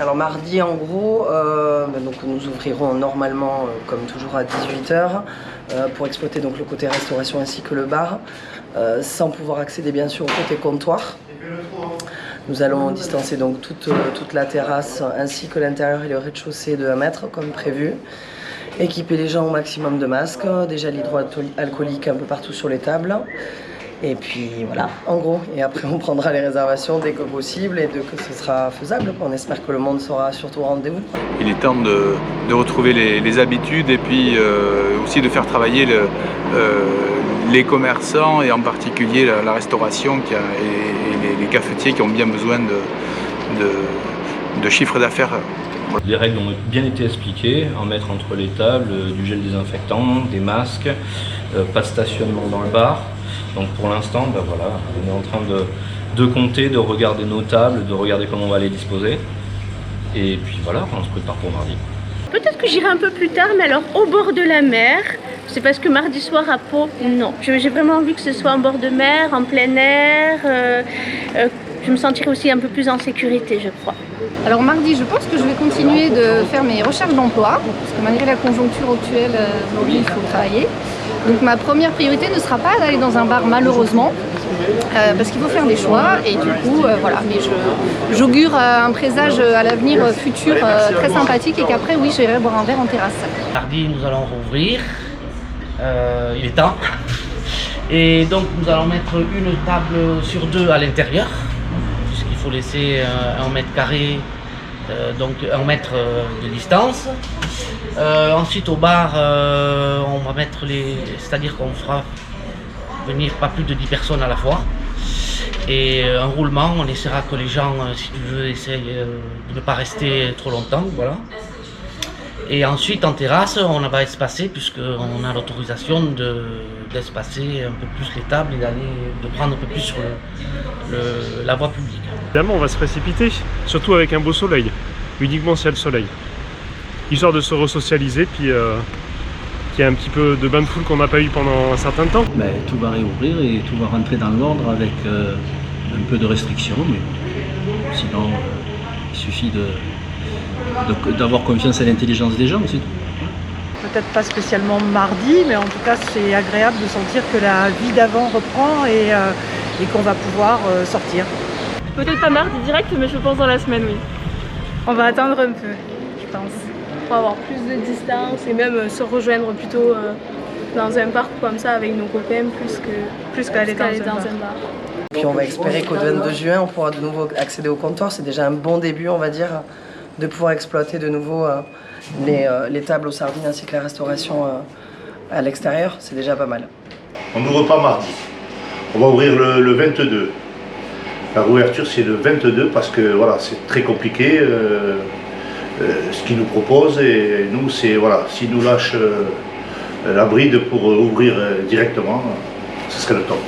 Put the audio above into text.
Alors mardi en gros, donc nous ouvrirons normalement comme toujours à 18 h pour exploiter donc le côté restauration ainsi que le bar, sans pouvoir accéder bien sûr au côté comptoir. Nous allons distancer donc toute la terrasse ainsi que l'intérieur et le rez-de-chaussée de 1 mètre comme prévu. Équiper les gens au maximum de masques, déjà l'hydroalcoolique un peu partout sur les tables. Et puis voilà, en gros. Et après, on prendra les réservations dès que possible et dès que ce sera faisable. On espère que le monde sera surtout au rendez-vous. Il est temps de retrouver les habitudes et puis aussi de faire travailler les commerçants et en particulier la restauration et les cafetiers qui ont bien besoin de chiffre d'affaires. Les règles ont bien été expliquées, en mettre entre les tables, du gel désinfectant, des masques, pas de stationnement dans le bar. Donc pour l'instant, voilà, on est en train de compter, de regarder nos tables, de regarder comment on va les disposer. Et puis voilà, on se prépare pour mardi. Peut-être que j'irai un peu plus tard, mais alors au bord de la mer. C'est parce que mardi soir à Pau, non. J'ai vraiment envie que ce soit en bord de mer, en plein air. Je me sentirai aussi un peu plus en sécurité, je crois. Alors mardi, je pense que je vais continuer de faire mes recherches d'emploi, parce que malgré la conjoncture actuelle, aujourd'hui il faut travailler. Donc ma première priorité ne sera pas d'aller dans un bar malheureusement, parce qu'il faut faire des choix et du coup voilà. Mais j'augure un présage à l'avenir futur très sympathique et qu'après oui, j'irai boire un verre en terrasse. Mardi, nous allons rouvrir, il est temps. Et donc nous allons mettre une table sur 2 à l'intérieur, puisqu'il faut laisser 1 mètre carré, donc 1 mètre de distance. Ensuite au bar, on va mettre c'est-à-dire qu'on fera venir pas plus de 10 personnes à la fois. Et un roulement, on essaiera que les gens, si tu veux, essayent de ne pas rester trop longtemps, voilà. Et ensuite en terrasse, on va espacer puisqu'on a l'autorisation d'espacer un peu plus les tables et de prendre un peu plus sur la voie publique. Évidemment, on va se précipiter, surtout avec un beau soleil, uniquement s'il y a le soleil. Histoire de se resocialiser, puis qu'il y ait un petit peu de bain de foule qu'on n'a pas eu pendant un certain temps. Tout va réouvrir et tout va rentrer dans l'ordre avec un peu de restrictions, mais sinon il suffit d'avoir confiance à l'intelligence des gens, c'est tout. Peut-être pas spécialement mardi, mais en tout cas c'est agréable de sentir que la vie d'avant reprend et qu'on va pouvoir sortir. Peut-être pas mardi direct, mais je pense dans la semaine, oui. On va attendre un peu, je pense. Pour avoir plus de distance et même se rejoindre plutôt dans un parc comme ça avec nos copains plus qu'aller dans un bar. Puis on va espérer qu'au 22 juin, on pourra de nouveau accéder au comptoir. C'est déjà un bon début, on va dire, de pouvoir exploiter de nouveau les tables aux sardines ainsi que la restauration à l'extérieur. C'est déjà pas mal. On n'ouvre pas mardi. On va ouvrir le 22. La réouverture c'est le 22 parce que voilà, c'est très compliqué ce qu'ils nous proposent et nous c'est voilà, s'ils nous lâchent la bride pour ouvrir directement, ce serait le top.